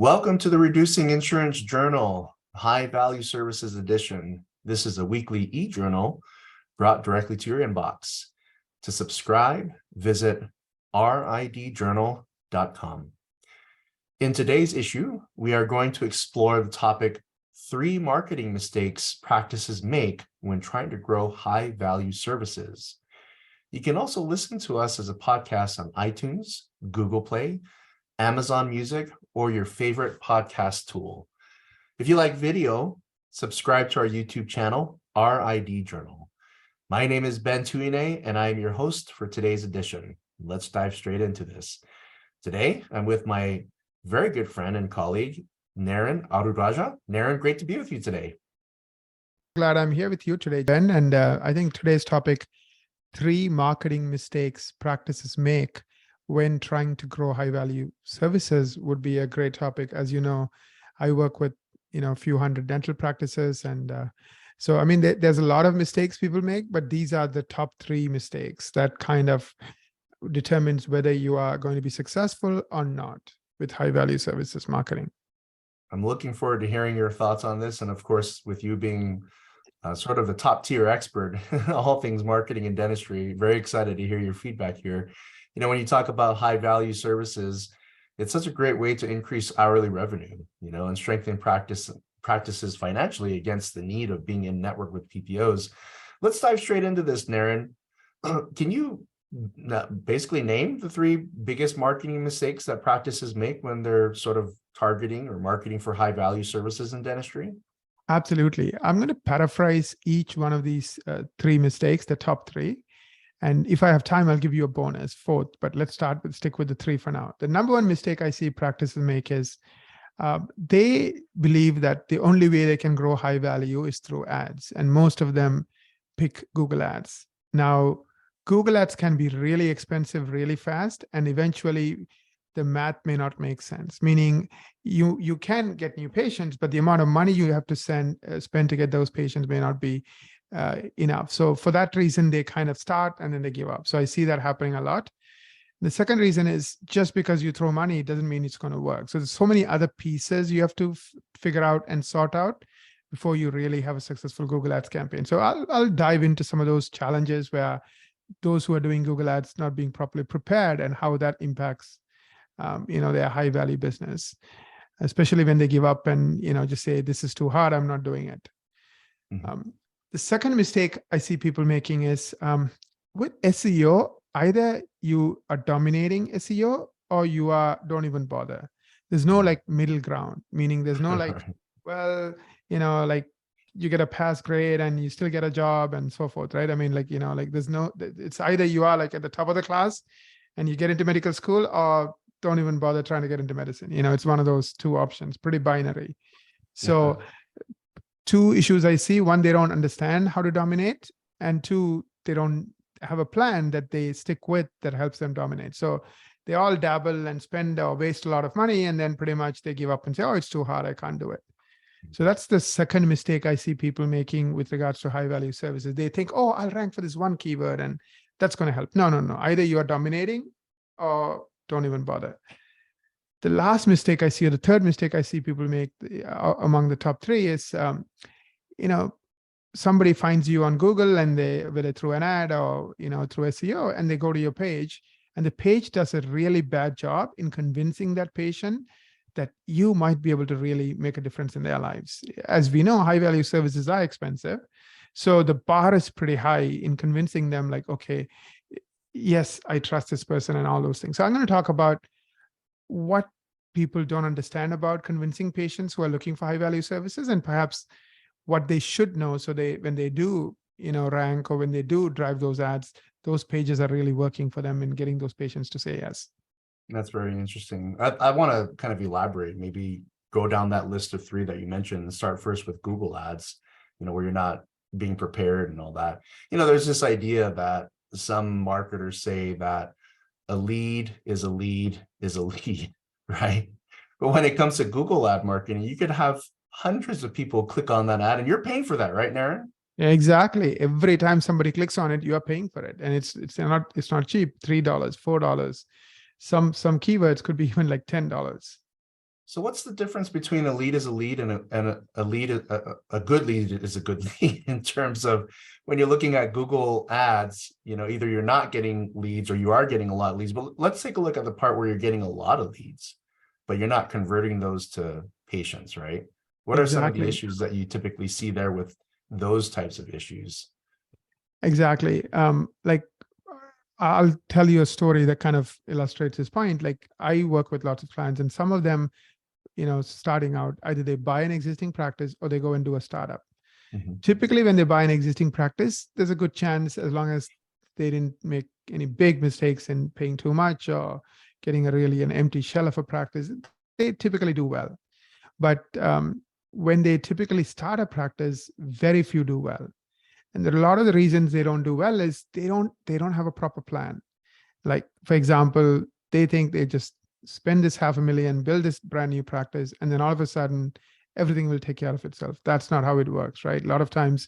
Welcome to the Reducing Insurance Journal, High Value Services Edition. This is a weekly e-journal brought directly to your inbox. To subscribe, visit ridjournal.com. In today's issue, we are going to explore the topic 3 marketing mistakes practices make when trying to grow high-value services. You can also listen to us as a podcast on iTunes, Google Play, Amazon Music, or your favorite podcast tool. If you like video, subscribe to our YouTube channel, RID Journal. My name is Ben Tuine, and I am your host for today's edition. Let's dive straight into this. Today, I'm with my very good friend and colleague, Naren Aruraja. Naren, great to be with you today. Glad I'm here with you today, Ben. And I think today's topic, 3 marketing mistakes practices make when trying to grow high value services, would be a great topic. As you know, I work with, a few hundred dental practices. And so, I mean, there's a lot of mistakes people make, but these are the top 3 mistakes that kind of determines whether you are going to be successful or not with high value services marketing. I'm looking forward to hearing your thoughts on this. And of course, with you being sort of a top tier expert, all things marketing and dentistry, very excited to hear your feedback here. When you talk about high value services, it's such a great way to increase hourly revenue, and strengthen practices financially against the need of being in network with PPOs. Let's dive straight into this, Naren. Can you basically name the 3 biggest marketing mistakes that practices make when they're sort of targeting or marketing for high value services in dentistry? Absolutely. I'm going to paraphrase each one of these 3 mistakes, the top 3. And if I have time, I'll give you a bonus 4th, but let's stick with the 3 for now. The number 1 mistake I see practices make is they believe that the only way they can grow high value is through ads. And most of them pick Google Ads. Now, Google Ads can be really expensive really fast, and eventually the math may not make sense, meaning you can get new patients, but the amount of money you have to spend to get those patients may not be enough. So for that reason, they kind of start and then they give up. So I see that happening a lot. The second reason is just because you throw money, it doesn't mean it's going to work. So there's so many other pieces you have to figure out and sort out before you really have a successful Google Ads campaign. So I'll dive into some of those challenges where those who are doing Google Ads not being properly prepared and how that impacts their high value business, especially when they give up and, just say, this is too hard, I'm not doing it. Mm-hmm. The second mistake I see people making is with SEO, either you are dominating SEO or you don't even bother. There's no middle ground, meaning there's no you get a pass grade and you still get a job and so forth, right? I mean, there's no, it's either you are at the top of the class and you get into medical school, or don't even bother trying to get into medicine. It's one of those 2 options, pretty binary. So 2 issues I see: 1, they don't understand how to dominate, and 2, they don't have a plan that they stick with that helps them dominate. So they all dabble and spend or waste a lot of money, and then pretty much they give up and say, oh, it's too hard, I can't do it. So that's the second mistake I see people making with regards to high value services. They think, oh, I'll rank for this 1 keyword and that's going to help. No. Either you are dominating or don't even bother. The last mistake I see, or the third mistake I see people make among the top 3 is, somebody finds you on Google and whether through an ad or, through SEO, and they go to your page, and the page does a really bad job in convincing that patient that you might be able to really make a difference in their lives. As we know, high value services are expensive. So the bar is pretty high in convincing them okay, yes, I trust this person and all those things. So I'm going to talk about what people don't understand about convincing patients who are looking for high value services, and perhaps what they should know, so when they do rank, or when they do drive those ads, those pages are really working for them in getting those patients to say yes. That's very interesting. I want to kind of elaborate, maybe go down that list of 3 that you mentioned, and start first with Google Ads, where you're not being prepared and all that. There's this idea that some marketers say that a lead is a lead is a lead, right? But when it comes to Google ad marketing, you could have hundreds of people click on that ad, and you're paying for that, right, Naren? Yeah, exactly. Every time somebody clicks on it, you are paying for it, and it's not cheap. $3, $4. Some keywords could be even $10. So what's the difference between a lead is a lead and a lead, a good lead is a good lead in terms of when you're looking at Google ads, either you're not getting leads or you are getting a lot of leads, but let's take a look at the part where you're getting a lot of leads, but you're not converting those to patients, right? What are some of the Exactly. issues that you typically see there with those types of issues? Exactly. Like I'll tell you a story that kind of illustrates this point. Like I work with lots of clients and some of them, starting out, either they buy an existing practice or they go and do a startup. Mhm. Typically, when they buy an existing practice, there's a good chance, as long as they didn't make any big mistakes in paying too much or getting an empty shell of a practice, they typically do well. But when they typically start a practice, very few do well. And there are a lot of the reasons they don't do well is they don't have a proper plan. Like, for example, they think they just spend this $500,000, build this brand new practice, and then all of a sudden everything will take care of itself. That's not how it works, right? A lot of times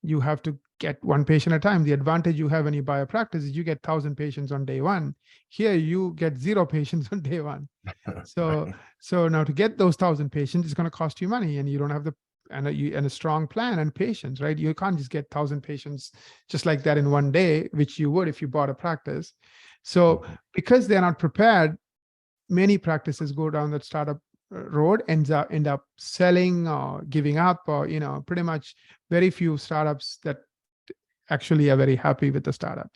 you have to get one patient at a time. The advantage you have when you buy a practice is you get 1,000 patients on day one. Here you get 0 patients on day one. So Right. so now to get those 1,000 patients, it's going to cost you money, and you don't have and a strong plan and patience, right? You can't just get 1,000 patients just like that in one day, which you would if you bought a practice. So because they're not prepared, many practices go down that startup road, end up selling or giving up, or pretty much very few startups that actually are very happy with the startup.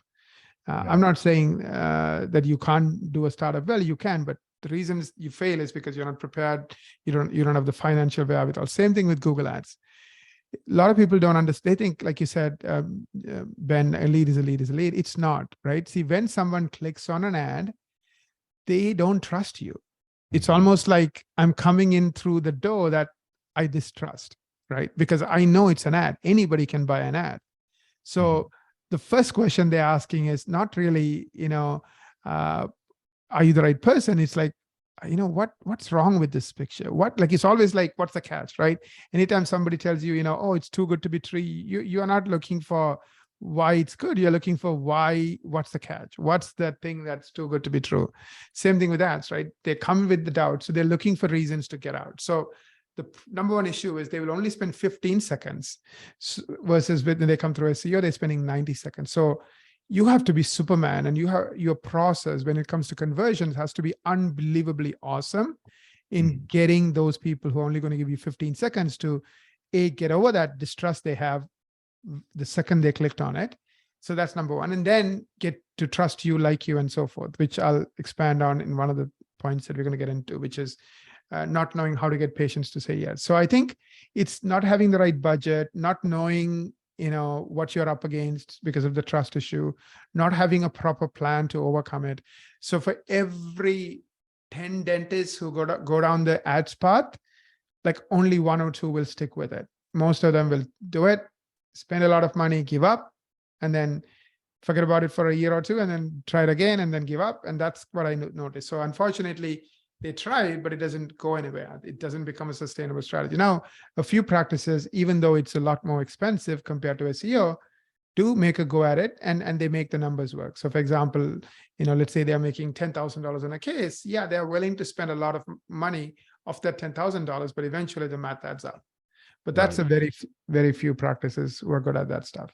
Yeah. I'm not saying that you can't do a startup well. You can, but the reasons you fail is because you're not prepared. You don't have the financial wherewithal. Same thing with Google Ads. A lot of people don't understand. They think, like you said, Ben, a lead is a lead is a lead. It's not, right? See, when someone clicks on an ad, they don't trust you. It's Mhm. almost like I'm coming in through the door that I distrust, right? Because I know it's an ad. Anybody can buy an ad. So the first question they're asking is not really, are you the right person? It's like, what's wrong with this picture? It's always like, what's the catch, right? Anytime somebody tells you, oh, it's too good to be true, you are not looking for why it's good. You're looking for what's the catch? What's that thing that's too good to be true? Same thing with ads, right? They come with the doubt. So they're looking for reasons to get out. So the number one issue is they will only spend 15 seconds versus when they come through SEO, they're spending 90 seconds. So you have to be Superman, and your process when it comes to conversions has to be unbelievably awesome in getting those people who are only going to give you 15 seconds to get over that distrust they have the second they clicked on it. So that's number one. And then get to trust you, like you, and so forth, which I'll expand on in one of the points that we're going to get into, which is not knowing how to get patients to say yes. So I think it's not having the right budget, not knowing what you're up against because of the trust issue, not having a proper plan to overcome it. So for every 10 dentists who go down the ads path, like only 1 or 2 will stick with it. Most of them will do it, spend a lot of money, give up, and then forget about it for a year or 2, and then try it again, and then give up. And that's what I noticed. So unfortunately, they try, but it doesn't go anywhere. It doesn't become a sustainable strategy. Now, a few practices, even though it's a lot more expensive compared to SEO, do make a go at it, and they make the numbers work. So for example, let's say they're making $10,000 in a case. Yeah, they're willing to spend a lot of money of that $10,000, but eventually the math adds up. But that's Right. a very few practices who are good at that stuff.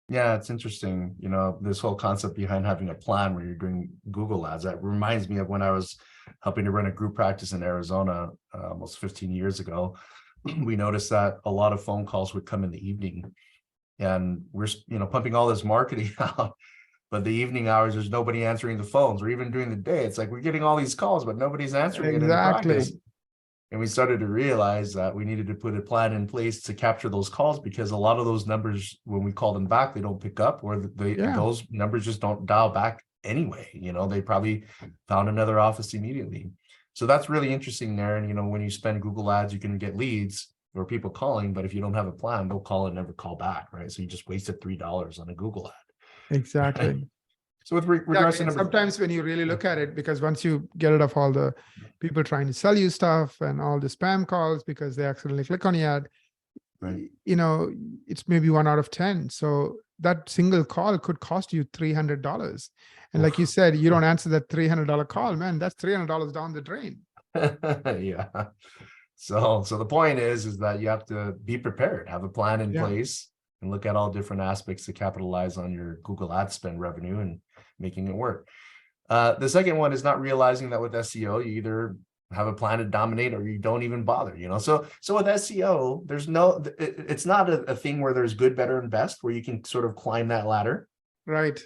Yeah, it's interesting, this whole concept behind having a plan where you're doing Google ads. That reminds me of when I was helping to run a group practice in Arizona almost 15 years ago. We noticed that a lot of phone calls would come in the evening, and we're pumping all this marketing out, but the evening hours, there's nobody answering the phones, or even during the day. It's like we're getting all these calls, but nobody's answering it in the practice. Exactly. And we started to realize that we needed to put a plan in place to capture those calls, because a lot of those numbers, when we call them back, they don't pick up, or Yeah. those numbers just don't dial back anyway. They probably found another office immediately. So that's really interesting there. And, when you spend Google ads, you can get leads or people calling, but if you don't have a plan, they'll call and never call back, right? So you just wasted $3 on a Google ad. Exactly. So with regards to And number, sometimes when you really look at it, because once you get rid of all the people trying to sell you stuff and all the spam calls because they accidentally click on the ad, right? it's maybe 1 out of 10. So that single call could cost you $300. And like you said, you don't answer that $300 call, man, that's $300 down the drain. Yeah. So the point is that you have to be prepared, have a plan in Yeah. place, and look at all different aspects to capitalize on your Google ad spend revenue and making it work. The second one is not realizing that with SEO, you either have a plan to dominate or you don't even bother, you know? So with SEO, there's no, it's not a thing where there's good, better, and best, where you can sort of climb that ladder. Right.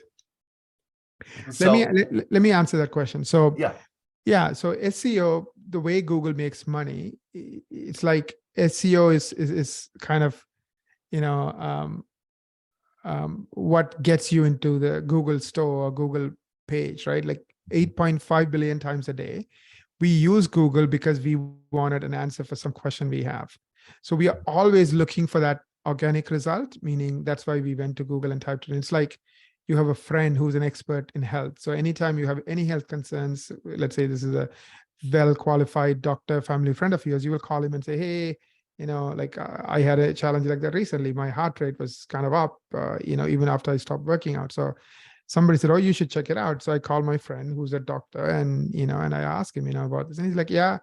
Let me So let me answer that question. So yeah, yeah, so SEO, the way Google makes money, it's like SEO is kind of, you know, what gets you into the Google store or Google page, right? Like 8.5 billion times a day. We use Google because we wanted an answer for some question we have. So we are always looking for that organic result, meaning that's why we went to Google and typed it in. It's like you have a friend who's an expert in health. So anytime you have any health concerns, let's say this is a well-qualified doctor, family friend of yours, you will call him and say, hey, like I had a challenge like that recently. My heart rate was kind of up, even after I stopped working out. So somebody said, oh, you should check it out. So I called my friend who's a doctor and I asked him, about this. And he's like, yeah,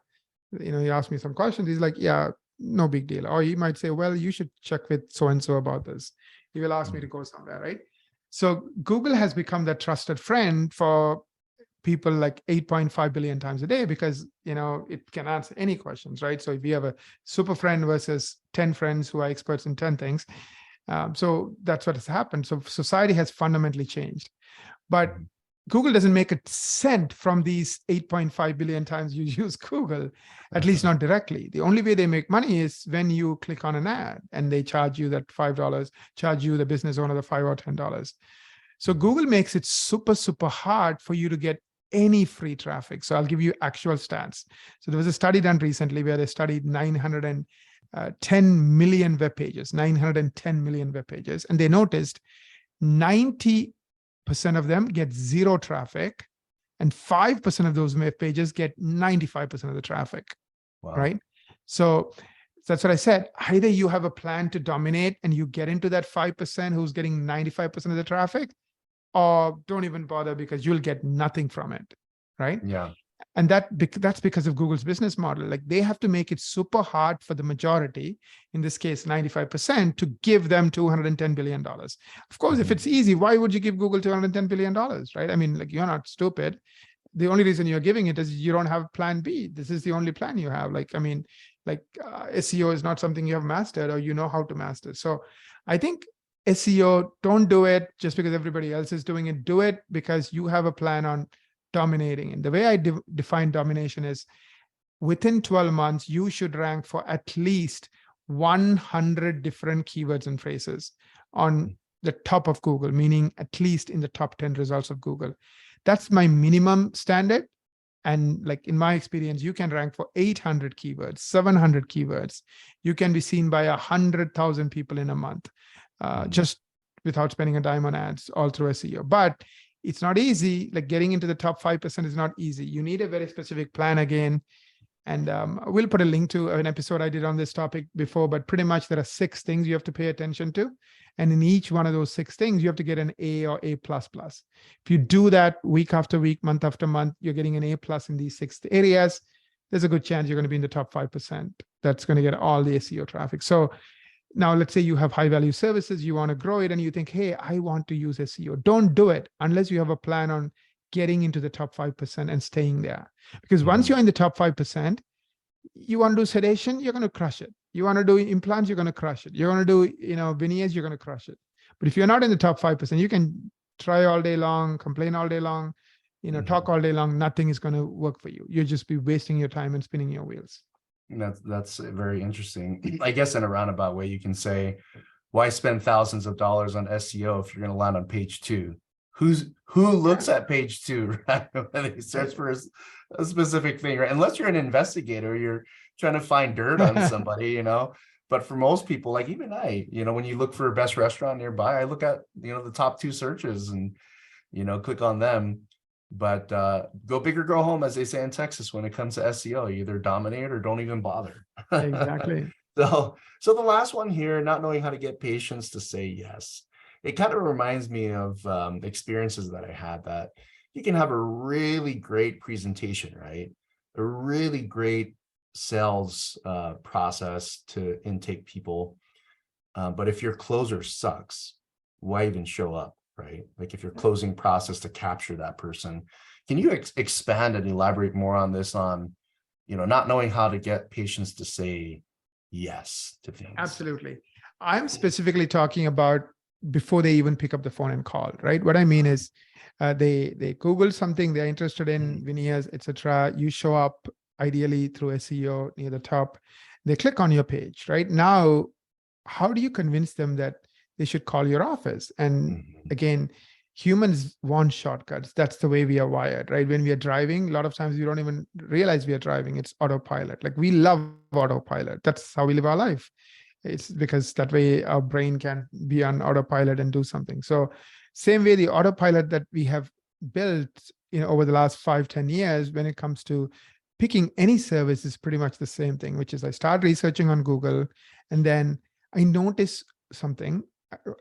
he asked me some questions. He's like, yeah, no big deal. Or he might say, well, you should check with so-and-so about this. He will ask me to go somewhere, right? So Google has become that trusted friend for people like 8.5 billion times a day because it can answer any questions, right? So if you have a super friend versus 10 friends who are experts in 10 things, so that's what has happened. So society has fundamentally changed, but Google doesn't make a cent from these 8.5 billion times you use Google, at least not directly. The only way they make money is when you click on an ad and they charge you that $5, charge you, the business owner, the $5 or $10. So Google makes it super, super hard for you to get any free traffic. So I'll give you actual stats. So there was a study done recently where they studied 910 million web pages, 910 million web pages, and they noticed 90% of them get zero traffic, and 5% of those web pages get 95% of the traffic, wow. right? So that's what I said. Either you have a plan to dominate and you get into that 5% who's getting 95% of the traffic, or don't even bother because you'll get nothing from it, right? Yeah. And that's because of Google's business model. Like they have to make it super hard for the majority, in this case 95%, to give them $210 billion. Of course, if it's easy, why would you give Google $210 billion, right? I mean, like, you're not stupid. The only reason you're giving it is you don't have plan B. This is the only plan you have. Like, I mean, SEO is not something you have mastered or you know how to master. So I think SEO, don't do it just because everybody else is doing it. Do it because you have a plan on dominating. And the way I define domination is within 12 months, you should rank for at least 100 different keywords and phrases on the top of Google, meaning at least in the top 10 results of Google. That's my minimum standard. And like in my experience, you can rank for 800 keywords, 700 keywords. You can be seen by 100,000 people in a month, just without spending a dime on ads all through SEO. But it's not easy. Like getting into the top 5% is not easy. You need a very specific plan again. And we'll put a link to an episode I did on this topic before, but pretty much there are 6 things you have to pay attention to. And in each one of those 6 things, you have to get an A or A++. If you do that week after week, month after month, you're getting an A+ in these 6 areas, there's a good chance you're going to be in the top 5%. That's going to get all the SEO traffic. So now let's say you have high value services, you want to grow it and you think, hey, I want to use SEO. Don't do it unless you have a plan on getting into the top 5% and staying there. Because once you're in the top 5%, you want to do sedation, you're going to crush it. You want to do implants, you're going to crush it. You're going to do, veneers, you're going to crush it. But if you're not in the top 5%, you can try all day long, complain all day long, talk all day long. Nothing is going to work for you. You'll just be wasting your time and spinning your wheels. That's very interesting. I guess in a roundabout way, you can say, why spend thousands of dollars on SEO if you're going to land on page 2? Who looks at page 2, right? When they search for a specific thing, right? Unless you're an investigator, you're trying to find dirt on somebody, But for most people, like even I, when you look for a best restaurant nearby, I look at, the top 2 searches and, click on them. But go big or go home, as they say in Texas, when it comes to SEO, you either dominate or don't even bother. Exactly. So the last one here, not knowing how to get patients to say yes. It kind of reminds me of experiences that I had, that you can have a really great presentation, right? a really great sales process to intake people. But if your closer sucks, why even show up, right? Like if your closing process to capture that person, can you expand and elaborate more on this, on, not knowing how to get patients to say yes to things? Absolutely. I'm specifically talking about before they even pick up the phone and call, right? What I mean is they Google something they're interested in, veneers, etc. You show up ideally through SEO near the top. They click on your page, right? Now, how do you convince them that they should call your office? And again, humans want shortcuts. That's the way we are wired, right? When we are driving, a lot of times we don't even realize we are driving. It's autopilot. Like we love autopilot. That's how we live our life. It's because that way our brain can be on autopilot and do something. So same way, the autopilot that we have built, over the last 5-10 years, when it comes to picking any service, is pretty much the same thing, which is I start researching on Google, and then I notice something,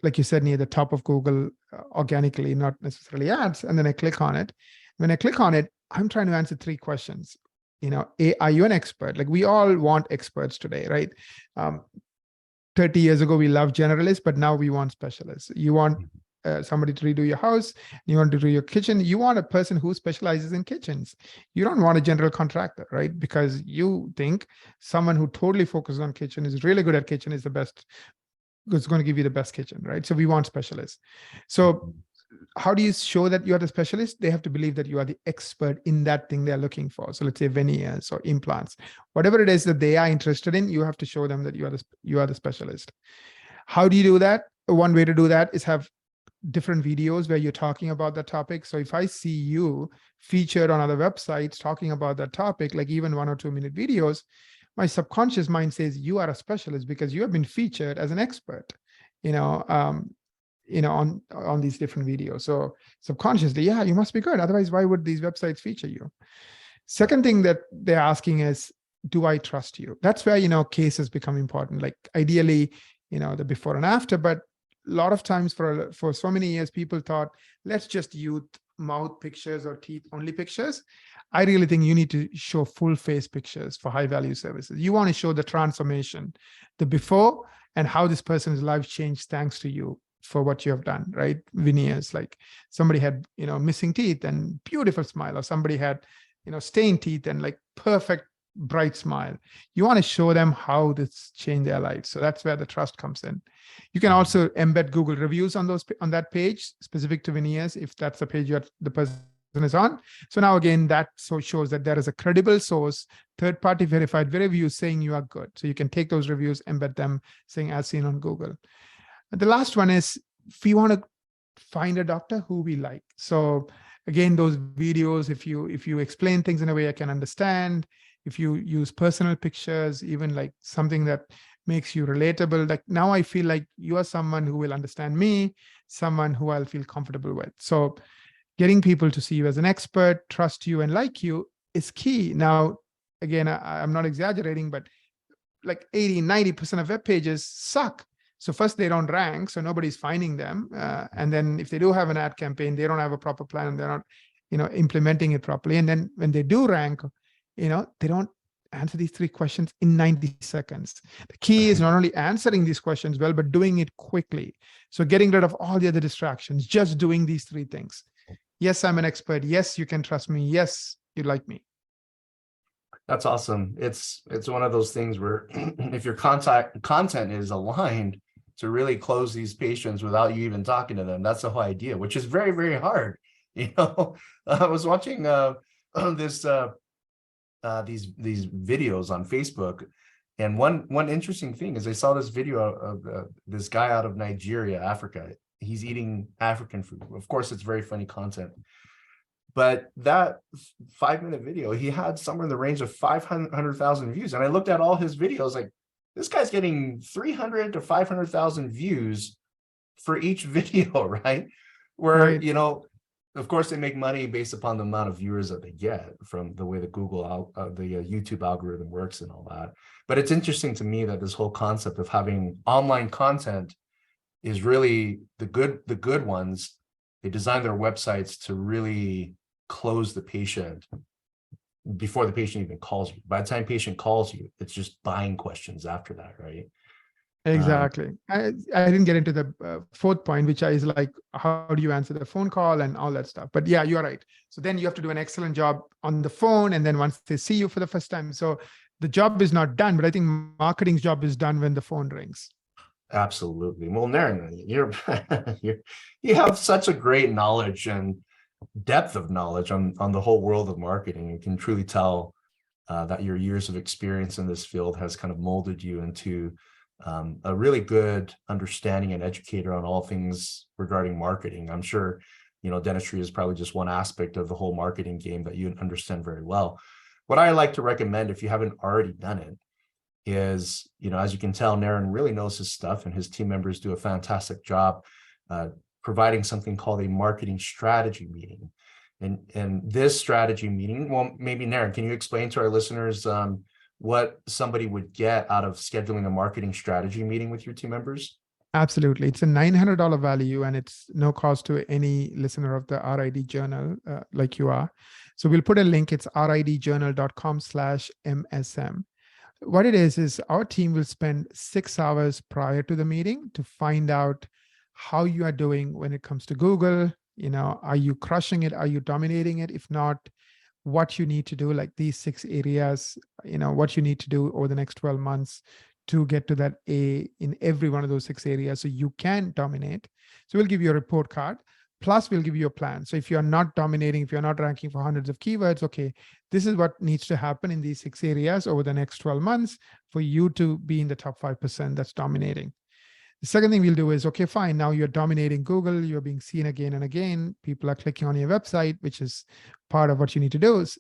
like you said, near the top of Google, organically, not necessarily ads, and then I click on it. When I click on it, I'm trying to answer 3 questions. Are you an expert? Like we all want experts today, right? 30 years ago, we loved generalists, but now we want specialists. You want somebody to redo your house, you want to do your kitchen, you want a person who specializes in kitchens. You don't want a general contractor, right? Because you think someone who totally focuses on kitchen, is really good at kitchen, is the best, is going to give you the best kitchen, right? So we want specialists. So how do you show that you are the specialist? They have to believe that you are the expert in that thing they're looking for. So let's say veneers or implants, whatever it is that they are interested in, you have to show them that you are the specialist. How do you do that? One way to do that is have different videos where you're talking about that topic. So if I see you featured on other websites talking about that topic, like even 1 or 2 minute videos, my subconscious mind says you are a specialist because you have been featured as an expert, on these different videos. So subconsciously, yeah, you must be good. Otherwise, why would these websites feature you? Second thing that they're asking is, do I trust you? That's where, cases become important. Like ideally, the before and after, but a lot of times for so many years, people thought, let's just use mouth pictures or teeth only pictures. I really think you need to show full face pictures for high value services. You want to show the transformation, the before, and how this person's life changed thanks to you for what you have done, right? Veneers, like somebody had, missing teeth and beautiful smile, or somebody had, stained teeth and like perfect bright smile. You want to show them how this changed their lives. So that's where the trust comes in. You can also embed Google reviews on that page specific to veneers, if that's the page the person is on. So now again, that shows that there is a credible source, third-party verified reviews saying you are good. So you can take those reviews, embed them, saying as seen on Google. And the last one is, if we want to find a doctor who we like. So again, those videos, if you explain things in a way I can understand, if you use personal pictures, even like something that makes you relatable, like now I feel like you are someone who will understand me, someone who I'll feel comfortable with. So getting people to see you as an expert, trust you, and like you is key. Now, again, I'm not exaggerating, but like 80-90% of web pages suck. So first, they don't rank, so nobody's finding them. And then if they do have an ad campaign, they don't have a proper plan, and they're not, implementing it properly. And then when they do rank, they don't answer these 3 questions in 90 seconds. The key is not only answering these questions well, but doing it quickly. So getting rid of all the other distractions, just doing these 3 things. Yes, I'm an expert. Yes, you can trust me. Yes, you like me. That's awesome. It's one of those things where if your content is aligned to really close these patients without you even talking to them, that's the whole idea, which is very, very hard. I was watching these videos on Facebook, and one interesting thing is I saw this video of this guy out of Nigeria, Africa. He's eating African food. Of course, it's very funny content. But that 5-minute video, he had somewhere in the range of 500,000 views. And I looked at all his videos, like, this guy's getting 300 to 500,000 views for each video, right? Where, Right. Of course, they make money based upon the amount of viewers that they get from the way the YouTube algorithm works and all that. But it's interesting to me that this whole concept of having online content is really the good ones. They design their websites to really close the patient before the patient even calls you. By the time patient calls you, it's just buying questions after that, right? Exactly. I didn't get into the fourth point, which is like, how do you answer the phone call and all that stuff? But yeah, you're right. So then you have to do an excellent job on the phone. And then once they see you for the first time. So the job is not done, but I think marketing's job is done when the phone rings. Absolutely. Well, Naren, you have such a great knowledge and depth of knowledge on the whole world of marketing. You can truly tell that your years of experience in this field has kind of molded you into a really good understanding and educator on all things regarding marketing. I'm sure, dentistry is probably just one aspect of the whole marketing game that you understand very well. What I like to recommend, if you haven't already done it, is, as you can tell, Naren really knows his stuff, and his team members do a fantastic job providing something called a marketing strategy meeting. And this strategy meeting, well, maybe Naren, can you explain to our listeners what somebody would get out of scheduling a marketing strategy meeting with your team members? Absolutely. It's a $900 value, and it's no cost to any listener of the RID Journal like you are. So we'll put a link. It's ridjournal.com/MSM. What it is our team will spend 6 hours prior to the meeting to find out how you are doing when it comes to Google. Are you crushing it? Are you dominating it? If not, what you need to do, like these 6 areas, what you need to do over the next 12 months to get to that A in every one of those 6 areas so you can dominate. So we'll give you a report card. Plus, we'll give you a plan. So if you're not dominating, if you're not ranking for hundreds of keywords, okay, this is what needs to happen in these 6 areas over the next 12 months for you to be in the top 5% that's dominating. The second thing we'll do is, okay, fine, now you're dominating Google, you're being seen again and again, people are clicking on your website, which is part of what you need to do. Is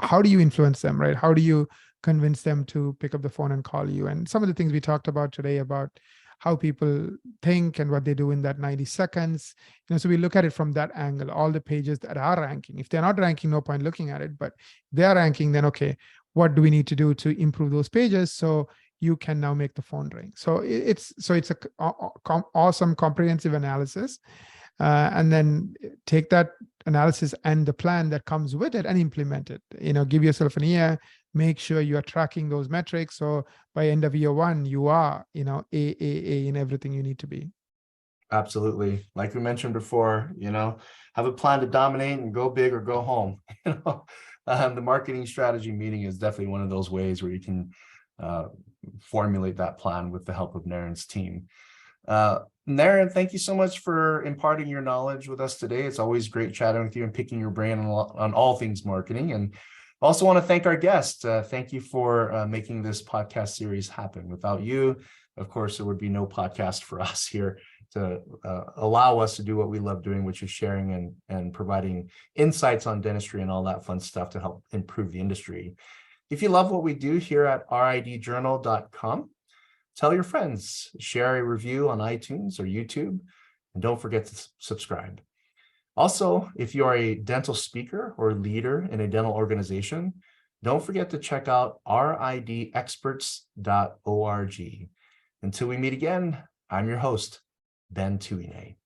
how do you influence them, right? How do you convince them to pick up the phone and call you? And some of the things we talked about today about how people think and what they do in that 90 seconds. So we look at it from that angle, all the pages that are ranking. If they're not ranking, no point looking at it, but they are ranking, then okay, what do we need to do to improve those pages so you can now make the phone ring? So it's a awesome comprehensive analysis. And then take that analysis and the plan that comes with it and implement it. Give yourself an year, make sure you are tracking those metrics. So by end of year 1, you are, A in everything you need to be. Absolutely. Like we mentioned before, have a plan to dominate and go big or go home. The marketing strategy meeting is definitely one of those ways where you can formulate that plan with the help of Naren's team. Naren, thank you so much for imparting your knowledge with us today. It's always great chatting with you and picking your brain on all things marketing. And I also want to thank our guest. Thank you for making this podcast series happen. Without you, of course, there would be no podcast for us here to allow us to do what we love doing, which is sharing and providing insights on dentistry and all that fun stuff to help improve the industry. If you love what we do here at ridjournal.com, tell your friends, share a review on iTunes or YouTube, and don't forget to subscribe. Also, if you are a dental speaker or leader in a dental organization, don't forget to check out ridexperts.org. Until we meet again, I'm your host, Ben Tuine.